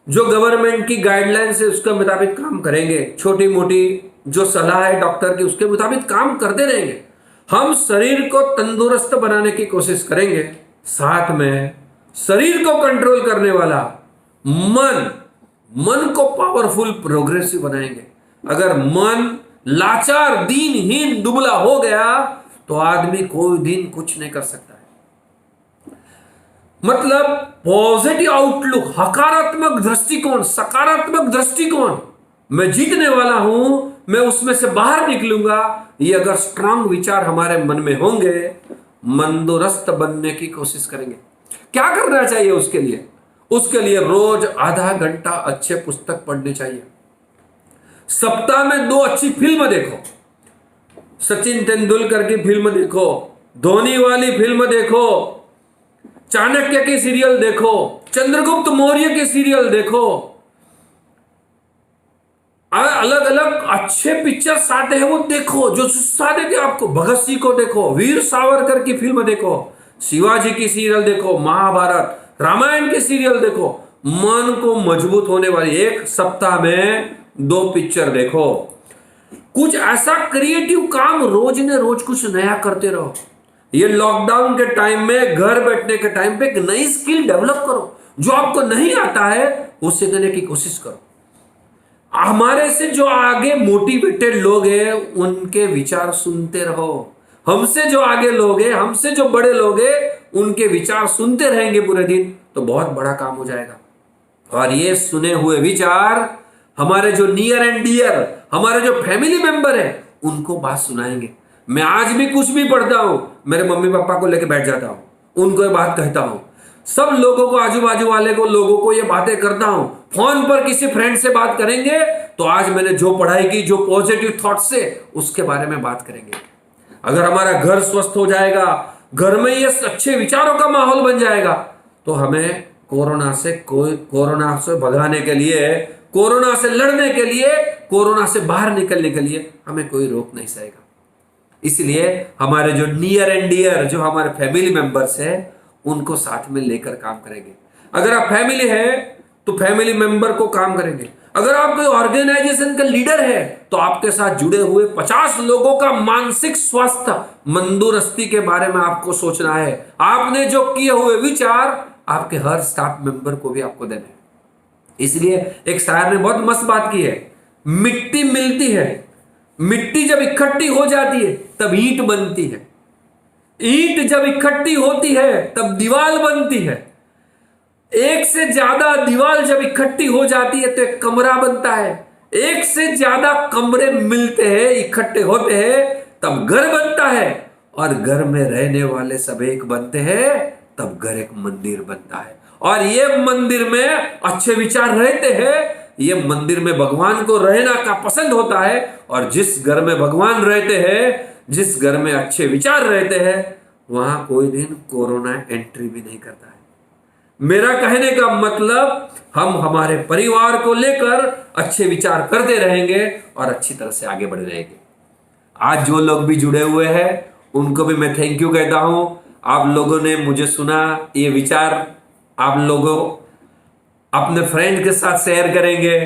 जो गवर्नमेंट की गाइडलाइंस है उसके मुताबिक काम करेंगे। छोटी मोटी जो सलाह है डॉक्टर की उसके मुताबिक काम करते रहेंगे। हम शरीर को तंदुरुस्त बनाने की कोशिश करेंगे, साथ में शरीर को कंट्रोल करने वाला मन को पावरफुल, प्रोग्रेसिव बनाएंगे। अगर मन लाचार, दीनहीन, दुबला हो गया तो आदमी कोई दिन कुछ नहीं कर सकता है। मतलब पॉजिटिव आउटलुक, हकारात्मक दृष्टिकोण, सकारात्मक दृष्टिकोण, मैं जीतने वाला हूं, मैं उसमें से बाहर निकलूंगा, ये अगर स्ट्रांग विचार हमारे मन में होंगे, मंदुरुस्त बनने की कोशिश करेंगे। क्या करना चाहिए उसके लिए? उसके लिए रोज आधा घंटा अच्छे पुस्तक पढ़ने चाहिए। सप्ताह में 2 अच्छी फिल्म देखो, सचिन तेंदुलकर की फिल्म देखो, धोनी वाली फिल्म देखो, चाणक्य की सीरियल देखो, चंद्रगुप्त मौर्य की सीरियल देखो। अलग अलग अच्छे पिक्चर्स आते हैं वो देखो, जो उत्साह देते आपको। भगत सिंह को देखो, वीर सावरकर की फिल्म देखो, शिवाजी की सीरियल देखो, महाभारत रामायण की सीरियल देखो। मन को मजबूत होने वाली, एक सप्ताह में 2 पिक्चर देखो, कुछ ऐसा क्रिएटिव काम रोज ने रोज कुछ नया करते रहो। ये लॉकडाउन के टाइम में, घर बैठने के टाइम पे एक नई स्किल डेवलप करो, जो आपको नहीं आता है वो सीखने की कोशिश करो। हमारे से जो आगे मोटिवेटेड लोग हैं उनके विचार सुनते रहो। हमसे जो आगे लोग हैं, हमसे जो बड़े लोग हैं, उनके विचार सुनते रहेंगे पूरे दिन, तो बहुत बड़ा काम हो जाएगा। और ये सुने हुए विचार हमारे जो नियर एंड डियर, हमारे जो फैमिली मेंबर है, उनको बात सुनाएंगे। मैं आज भी कुछ भी पढ़ता हूं, मेरे मम्मी पापा को लेके बैठ जाता हूं, उनको ये बात कहता हूं, सब लोगों को, आजू बाजू वाले को, लोगों को ये बातें करता हूं। फोन पर किसी फ्रेंड से बात करेंगे तो आज मैंने जो पढ़ाई की, जो पॉजिटिव थॉट से, उसके बारे में बात करेंगे। अगर हमारा घर स्वस्थ हो जाएगा, घर में ये अच्छे विचारों का माहौल बन जाएगा, तो हमें कोरोना से भगाने के लिए, कोरोना से लड़ने के लिए, कोरोना से बाहर निकलने के लिए हमें कोई रोक नहीं सकेगा। इसलिए हमारे जो नियर एंड डियर, जो हमारे फैमिली मेंबर्स हैं, उनको साथ में लेकर काम करेंगे। अगर आप फैमिली है तो फैमिली मेंबर को काम करेंगे। अगर आप कोई ऑर्गेनाइजेशन का लीडर है तो आपके साथ जुड़े हुए 50 लोगों का मानसिक स्वास्थ्य, तंदुरुस्ती के बारे में आपको सोचना है। आपने जो किए हुए विचार आपके हर स्टाफ मेंबर को भी आपको देने हैं। इसलिए एक शायर ने बहुत मस्त बात की है, मिट्टी मिलती है, मिट्टी जब इकट्ठी हो जाती है तब ईंट बनती है, ईंट जब इकट्ठी होती है तब दीवार बनती है, एक से ज्यादा दीवार जब इकट्ठी हो जाती है तो एक कमरा बनता है, एक से ज्यादा कमरे मिलते हैं, इकट्ठे होते हैं, तब घर बनता है, और घर में रहने वाले सब एक बनते हैं, तब घर एक मंदिर बनता है। और ये मंदिर में अच्छे विचार रहते हैं, ये मंदिर में भगवान को रहना का पसंद होता है, और जिस घर में भगवान रहते हैं, जिस घर में अच्छे विचार रहते हैं, वहां कोई दिन कोरोना एंट्री भी नहीं करता है। मेरा कहने का मतलब, हम हमारे परिवार को लेकर अच्छे विचार करते रहेंगे और अच्छी तरह से आगे बढ़ रहेंगे। आज जो लोग भी जुड़े हुए हैं उनको भी मैं थैंक यू कहता हूं। आप लोगों ने मुझे सुना, ये विचार आप लोगों अपने फ्रेंड के साथ शेयर करेंगे,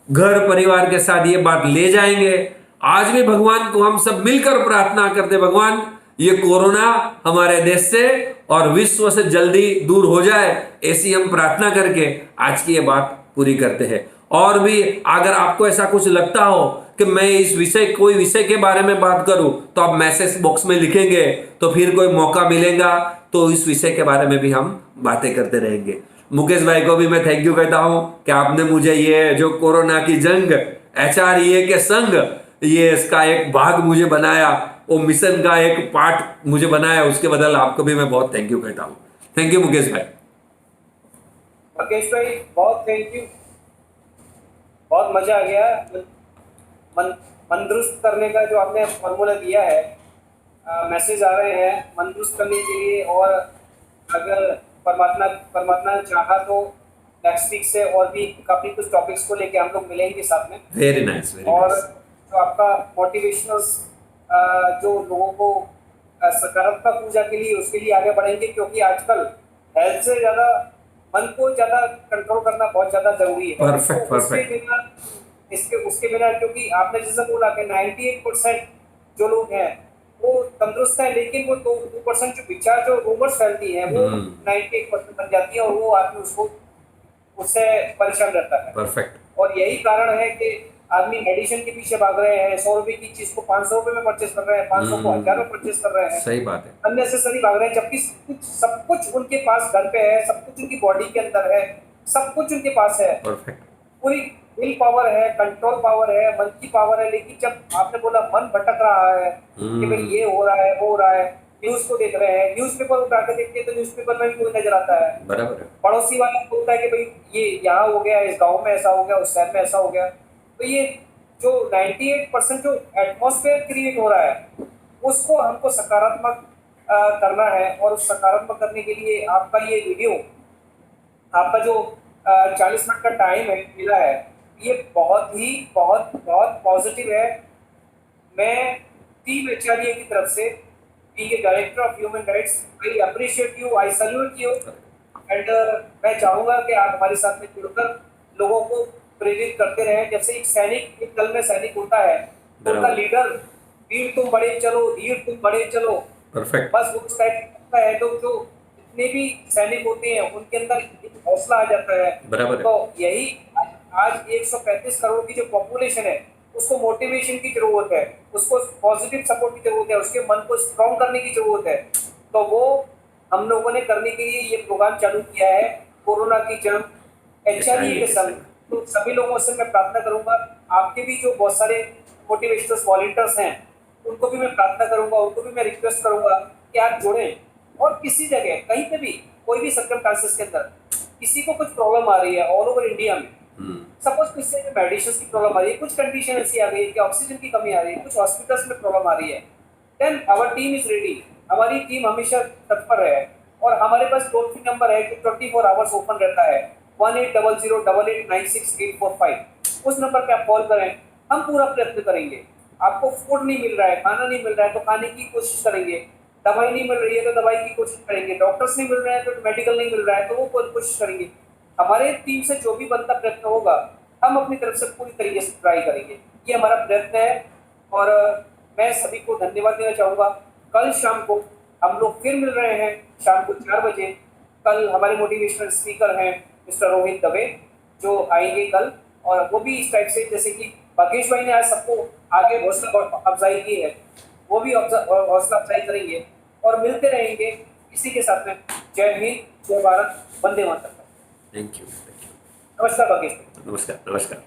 घर परिवार के साथ ये बात ले जाएंगे। आज भी भगवान को हम सब मिलकर प्रार्थना करते, भगवान ये कोरोना हमारे देश से और विश्व से जल्दी दूर हो जाए, ऐसी हम प्रार्थना करके आज की ये बात पूरी करते हैं। और भी अगर आपको ऐसा कुछ लगता हो कि मैं इस विषय, कोई विषय के बारे में बात करूं, तो आप मैसेज बॉक्स में लिखेंगे, तो फिर कोई मौका मिलेगा तो इस विषय के बारे में भी हम बातें करते रहेंगे। मुकेश भाई को भी मैं थैंक यू कहता हूं कि आपने मुझे ये जो कोरोना की जंग, HREA के संग, ये इसका एक भाग मुझे बनाया, वो मिशन का एक पार्ट मुझे बनाया, उसके बदल आपको भी मैं बहुत थैंक यू कहता हूं। थैंक यू मुकेश भाई। मुकेश भाई बहुत थैंक यू, बहुत मजा आ गया। मन दुरुस्त करने का जो आपने फॉर्मूला दिया है, मैसेज आ रहे हैं मन दुरुस्त करने के लिए, और अगर परमात्मा चाहा तो नेक्स्ट वीक से और भी काफी कुछ टॉपिक्स को लेके हम लोग मिलेंगे साथ में। वेरी नाइस, वेरी और नाइस। जो आपका मोटिवेशनल, जो लोगों को सकारात्मक ऊर्जा के लिए, उसके लिए आगे बढ़ेंगे, क्योंकि आजकल हेल्थ से ज्यादा मन को ज्यादा कंट्रोल करना बहुत ज्यादा जरूरी है। परफेक्ट, तो परफेक्ट। उसके बिना, क्योंकि आपने जैसे बोला कि 98% जो लोग हैं वो तंदुरुस्त है, लेकिन वो 2% जो विचार, जो रूमर्स फैलती हैं, वो 98% बन जाती है, और वो आदमी उससे परेशान रहता है। परफेक्ट। और यही कारण है कि आदमी मेडिसिन के पीछे भाग रहे हैं, 100 रुपए की चीज को 500 रुपए में परचेस कर रहे हैं, 500 को 1000 में परचेस कर रहे हैं। सही बात है। अननेसेसरी भाग रहे हैं, जबकि सब कुछ उनके पास घर पे है, सब कुछ उनकी बॉडी के अंदर है, सब कुछ उनके पास है। परफेक्ट। पूरी विल पावर है, कंट्रोल पावर है, मन की पावर है। लेकिन जब आपने बोला मन भटक रहा है कि भाई ये हो रहा है, वो हो रहा है, न्यूज को देख रहे हैं, न्यूज़पेपर उठा के देखते हैं तो न्यूज़पेपर में भी कोई नजर आता है, बराबर है। पड़ोसी वाला बोलता है कि भाई ये यहाँ हो गया, इस गांव में ऐसा हो गया, उस शहर में ऐसा हो गया। तो ये जो 98% जो एटमॉस्फेयर क्रिएट हो रहा है, उसको हमको सकारात्मक करना है। और उस सकारात्मक करने के लिए आपका ये वीडियो, आपका जो 40 मिनट का टाइम है मिला है, ये बहुत ही बहुत पॉजिटिव है। मैं टीम HREA की तरफ से, being a director of human rights, I appreciate you, I salute you, and मैं चाहूंगा कि आप हमारे साथ में जुड़कर लोगों को प्रेरित करते रहें। जैसे एक सैनिक, एक दल में सैनिक होता है, तो उनका बराबर। लीडर वीर तुम बड़े चलो, धीर तुम बड़े चलो, परफेक्ट। बस उस टाइप का है। तो जो जितने भी सैनिक होते हैं उनके अंदर एक हौसला आ जाता है। बराबर है। तो यही आज 135 करोड़ की जो पॉपुलेशन है उसको मोटिवेशन की जरूरत है, उसको पॉजिटिव सपोर्ट की जरूरत है, उसके मन को स्ट्रॉन्ग करने की जरूरत है। तो वो हम लोगों ने करने के लिए ये प्रोग्राम चालू किया है, कोरोना की जंग एचआरए के संग। तो सभी लोगों से मैं प्रार्थना करूंगा, आपके भी जो बहुत सारे मोटिवेशनल वॉलंटियर्स हैं उनको भी मैं प्रार्थना करूंगा, उनको भी मैं रिक्वेस्ट करूंगा कि आप जुड़ें। और किसी जगह कहीं पे भी कोई भी सर्कमस्टेंसेस के अंदर किसी को कुछ प्रॉब्लम आ रही है ऑल ओवर इंडिया में, सपोज किसी में मेडिसिन की प्रॉब्लम आ रही है, कुछ कंडीशन ऐसी आ गई है कि ऑक्सीजन की कमी आ रही है, कुछ हॉस्पिटल्स में प्रॉब्लम आ रही है, then our team is ready. हमारी टीम हमेशा तत्पर है और हमारे पास टोल फ्री नंबर है जो 24 आवर्स ओपन रहता है, 180088968845। उस नंबर पे आप कॉल करें, हम पूरा प्रयत्न करेंगे। आपको फूड नहीं मिल रहा है, खाना नहीं मिल रहा है तो खाने की कोशिश करेंगे, दवाई नहीं मिल रही है तो दवाई की कोशिश करेंगे, डॉक्टर्स नहीं मिल रहे हैं तो मेडिकल नहीं मिल रहा है तो वो कोशिश करेंगे। हमारे टीम से जो भी बनता प्रयत्न होगा हम अपनी तरफ से पूरी तरीके से ट्राई करेंगे। ये हमारा प्रयत्न है। और मैं सभी को धन्यवाद देना चाहूँगा। कल शाम को हम लोग फिर मिल रहे हैं शाम को 4 बजे। कल हमारे मोटिवेशनल स्पीकर हैं मिस्टर रोहित दवे जो आएंगे कल, और वो भी इस टाइप से जैसे कि भाग्येश भाई ने आज सबको आगे हौसला अफजाई की है, वो भी हौसला अफजाई करेंगे और मिलते रहेंगे इसी के साथ में। जय हिंद, जय भारत, वंदे मातरम। Thank you. नमस्कार भाग्येश भाई। नमस्कार। नमस्कार।